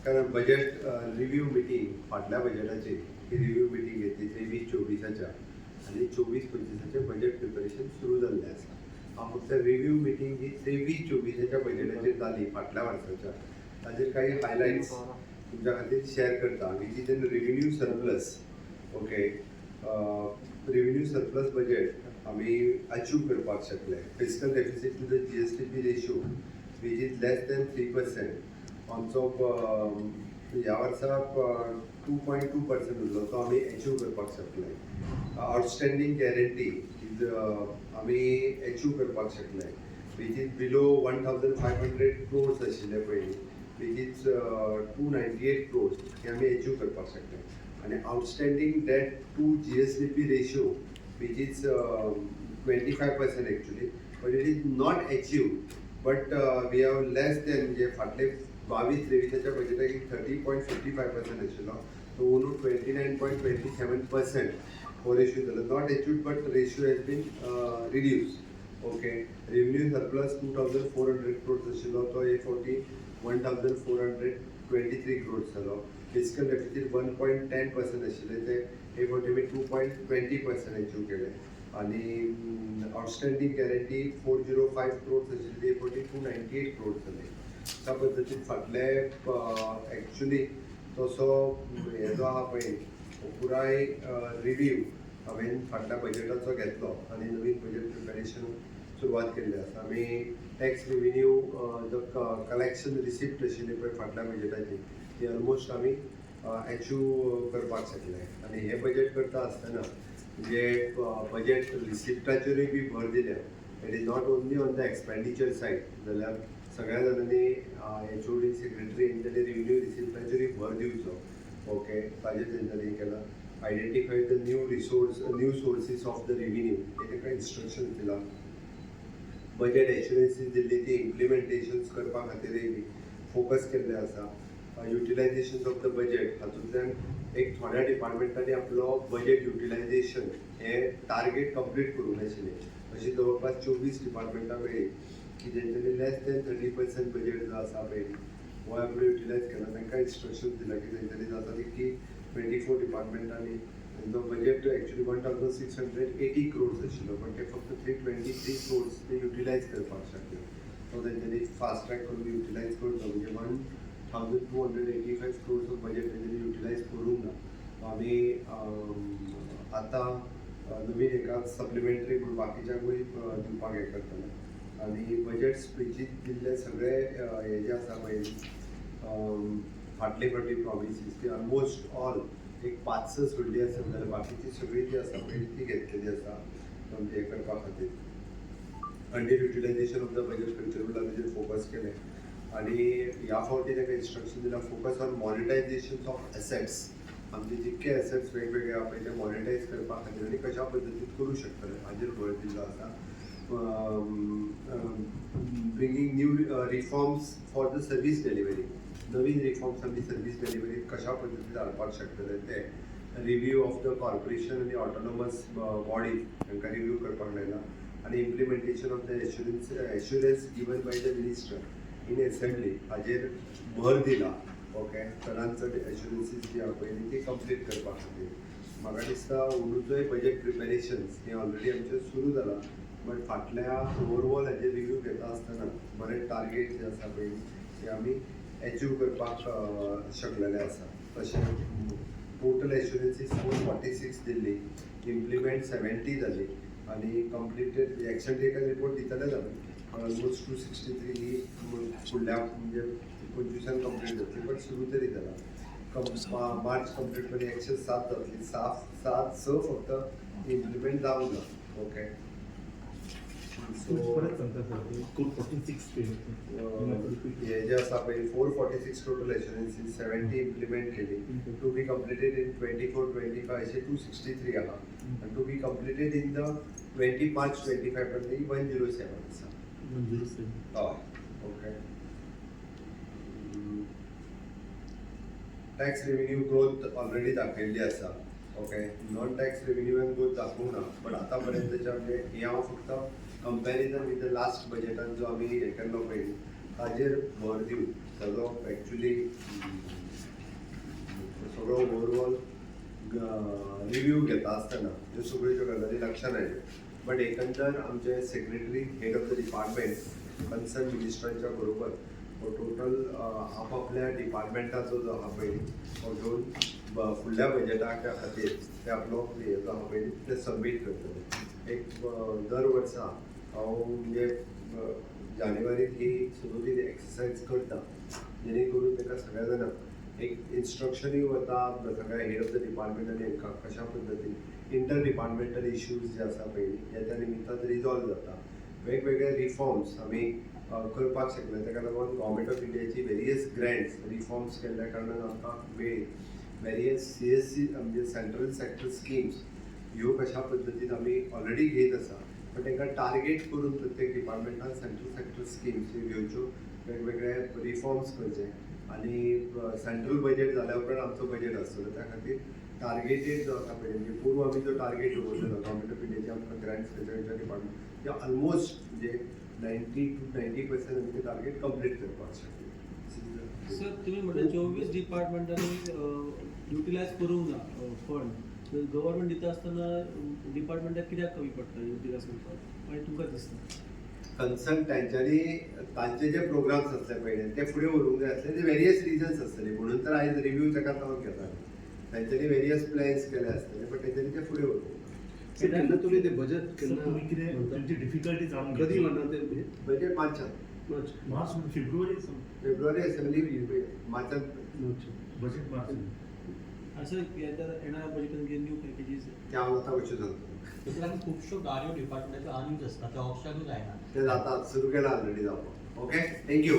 कारण budget review meeting फाटल्या बजेटाची ही review meeting घेतली 23-24च्या आणि 24-25चे बजेट प्रिपरेशन सुरू जाल्लें आसा. हांव फक्त रिव्ह्यू मिटींग ही 23-24च्या बजेटाचेर जाली फाटल्या वर्साच्या ताजेर काही हायलायट्स तुमच्या खातीर शेअर करता. Which is an revenue surplus. Okay, revenue surplus budget आमी अचीव करपाक शकले. Fiscal deficit to the GSDP ratio which is less than 3%. आमचो ह्या वर्सा 2.2% उरलो तो आमी अचीव करपाक शकले. आउटस्टँडींग गॅरंटी इज आमी अचीव करपाक शकले. विच इज बिलो 1500 crores आशिल्ले पयलीं, विच इज 298 crores हे आमी अचीव करपाक शकले. आणि outstanding debt to GSDP ratio which is 25% actually, but it is not achieve. But we have less than म्हणजे फाटले 22-23च्या बजेटाक 30.55% आशिल्लो, तो अंदू 29.27% हो रेशियो जालो. Not achieved but ratio has been reduce. Okay, revenue surplus 2400 crores आशिल्लो तो 14,423 crores जालो. फिस्कल डेफिसीट 1.10% आशिल्ले ते 2.20% अचीव केले. आणि आउटस्टँडींग गॅरंटी 405 crores आशिल्ली ते 298 crores जाले. त्या पद्दतीन फाटले एक्चुअली तसो हे जो आहा पळय पुराय रिव्ह्यू हांवें फाटल्या बजेटाचो घेतलो आणि नवीन बजेट प्रिपरेशन सुरवात केल्ली आसा. आमी टॅक्स रिव्हेन्यू जो कलेक्शन रिसिप्ट आशिल्ली पळय फाटल्या बजेटाची ती ऑलमोस्ट आमी अचीव करपाक शकले. आणि हे बजेट करता आसतना म्हणजे बजेट रिसिप्टाचेरूय बी भर दिल्या. It is not only on the expenditure said, जाल्यार सगळ्या जाणांनी HOD सेक्रेटरी तेंच्यांनी रिव्हेन्यू रिसिप्टाचेरूय भर दिवचो. ओके, ताजेर तेंच्यांनी केला. Identify the new sources of the revenue हे ताका इन्स्ट्रक्शन दिला. बजेट एश्युरन्सीस दिल्ली ती इम्प्लिमेंटेशन्स करपा खातीरय बी फोकस केल्ले आसा. युटिलायझेशन ऑफ द बजेट हातूंतल्यान एक थोड्या डिपार्टमेंटांनी आपलो बजेट युटिलायझेशन हे टार्गेट कंप्लीट करूंक नाशिल्ले. अशी जवळपास 24 डिपार्टमेंटां मेळ्ळी की जेंच्यांनी लेस दॅन 30% बजेट जो आसा पळय हो आपलो युटिलायज केला. तांकां इन्स्ट्रक्शन दिला की तेंच्यांनी जाता तितकी 24 डिपार्टमेंटांनी तेंचो बजेट एक्चुअली 1680 crores आशिल्लो, पण ते फक्त 323 crores ते युटिलायज करपाक शकले. तो तेंच्यांनी फास्ट ट्रॅक करून युटिलायज करचो. म्हणजे 1285 crores ऑफ बजेट तेंच्यांनी युटिलायज करूंक ना. आमी आतां नवीन एका सप्लिमेंटरी म्हणून बाकीच्यांकूय दिवपाक हें करतले. आणि बजेट स्पिचीत दिल्ले सगळे हे जे आसा पळय फाटले फावटी प्रॉमिसीस ती ऑलमोस्ट ऑल एक 5-6 सोडली आसत, जाल्यार बाकीची सगळी जी आसा पळय ती घेतलेली आसा हे करपा खातीर. Under utilisation of the budget control ताजेर फोकस केले. आणि ह्या फावटी ताका इन्स्ट्रक्शन दिला focus on monetisation of assets. आमचे जितके एसेट्स वेगवेगळे आहा पळय ते मॉनिटायज करपा खातीर आनी कशा पद्दतीन करूं शकतले हाजेर भर दिल्लो आसा. Bringing new reforms for the service delivery. नवीन रिफॉर्म्स आमी सर्वीस डेलिव्हरीत कशा पद्दतीन हाडपाक शकतले ते. रिव्ह्यू ऑफ द कॉर्पोरेशन आनी ऑटोनॉमस बॉडी तांकां रिव्ह्यू करपाक लायला. आणि implementation of the assurance given by the minister in assembly हाजेर भर दिला. ओके, चडांत चड एश्युरन्सीस जी आहा पळय ती कंप्लीट करपा खातीर. म्हाका दिसता अंदूचोय बजेट प्रिपरेशन्स हे ऑलरेडी आमचे सुरू जाला. बट फाटल्या ओवरऑल हेजे रिव्ह्यू घेता आसतना बरे टार्गेट जे आसा पळय ते आमी अचीव करपाक शकलेले आसा. तशें टोटल एश्युरन्सीस 446 दिल्ली, इम्प्लिमेंट 70 जाली आणि कंप्लिटेड एक्शन टेकन रिपोर्ट दितले जाले. ऑलमोस्ट 263 ही फुडल्या म्हणजे 25 कंप्लीट जातली, बट सुरू तरी जाला. मार्च कंप्लीट करून 107 जातली. 6 फक्त इम्प्लिमेंट जावंक ना. ओके, सो हे जे आसा पळय 446 टोटल एश्युरन्सीस 70 इम्प्लिमेंट केली. टू बी कंप्लिटेड इन 24-25 अशे 263 आहा. आनी to be completed in the 20 March 25 पर्यंत 107 आसा. हय, okay. Tax revenue growth already दाखयल्ली आसा. ओके, नॉन टॅक्स रेव्हेन्यून ग्रोथ दाखोवंक ना, बट आतां पर्यंतच्या म्हणजे हे हांव फक्त कंपॅरिजन विथ द लास्ट बजेटान जो आमी हे केल्लो पळय ताजेर भर दिवन ताजो एक्चुअली सगळो ओवरऑल रिव्ह्यू घेता आसतना ह्यो सगळ्यो गजाली लक्षांत आयल्यो. बट एकंदर आमचे secretary head of the department concern मिनिस्टरांच्या बरोबर हो टोटल आपापल्या डिपार्टमेंटाचो जो आहा पळय हो घेवन फुडल्या बजेटाच्या खातीर ते आपलो जो आहा पळय ते सबमीट करतले. एक दर वर्सा हांव म्हणजे जानेवारीत ही सगळी एक्सरसायज करता जेणे करून ताका सगळ्या जाणांक एक इन्स्ट्रक्शनूय वता सगळ्या हेड ऑफ द डिपार्टमेंट आनी हांकां कशा पद्दतीन इंटर डिपार्टमेंटल इश्यूज जे आसा पळय त्या निमित्तान रिजॉल्व जाता. वेगवेगळे रिफॉर्म्स आमी करपाक शकले ताका लागून गव्हर्मेंट ऑफ इंडियाची वेरियस ग्रँट्स रिफॉर्म्स केल्ल्या कारणान आमकां मेळ्ळी. वेरियस CSC म्हणजे सेंट्रल सेक्टर स्किम्स ह्यो कशा पद्दतीन आमी ऑलरेडी घेत आसा. पण तांकां टार्गेट करून प्रत्येक डिपार्टमेंटान सेंट्रल सेक्टर स्किम्स ह्यो घेवच्यो, वेगवेगळे रिफॉर्म्स करचे आनी सेंट्रल बजेट जाल्या उपरांत आमचो बजेट आसतलो त्या खातीर टार्गेटेड जो आसा पळय म्हणजे पूर्व आमी जो टार्गेट दवरलेलो गव्हर्मेंट ऑफ इंडियाचे आमकां ग्रँट्स खंयच्या डिपार्टमेंट ते ऑलमोस्ट म्हणजे 90 to 90% आमी ते टार्गेट कंप्लीट करपाक शकले. सर तुम्ही म्हटलं 24 डिपार्टमेंटांनी युटिलायज करूंक ना फंड. गव्हर्नमेंट दिता आसतना डिपार्टमेंटाक कित्याक कमी पडटा युटिलायज करपाक मागीर तुमकां दिसता? कन्सर्न तांच्यांनी तांचे जे प्रोग्राम्स आसले पळय ते फुडें व्हरूंक जाय आसले. ते वेरियस रिजन्स आसतले म्हणून तर आयज रिव्ह्यू ताका तो घेता. तांच्यांनी वेरियस प्लॅन्स केले आसतले बट तांच्यांनी ते फुडें व्हरूंक केन्ना तुमी ते बजेट केन्ना तुम्ही कितें तुमची डिफिकल्टी जावन कधी म्हणटा ते बजेट मार्चान मार्च फेब्रुवारी फेब्रुवारी असेंब्ली मार्चान बजेट मार्च असं येणाऱ्या बजेटान कितें न्यू पॅकेजीस ते हांव आतां कशें सांगता. त्याच्यात खुबश्यो गाडयो डिपार्टमेंटाच्यो आनीक आसता त्या ऑप्शनूच जायना. ते जातात सुरू केला ऑलरेडी जावपाक. Okay thank you.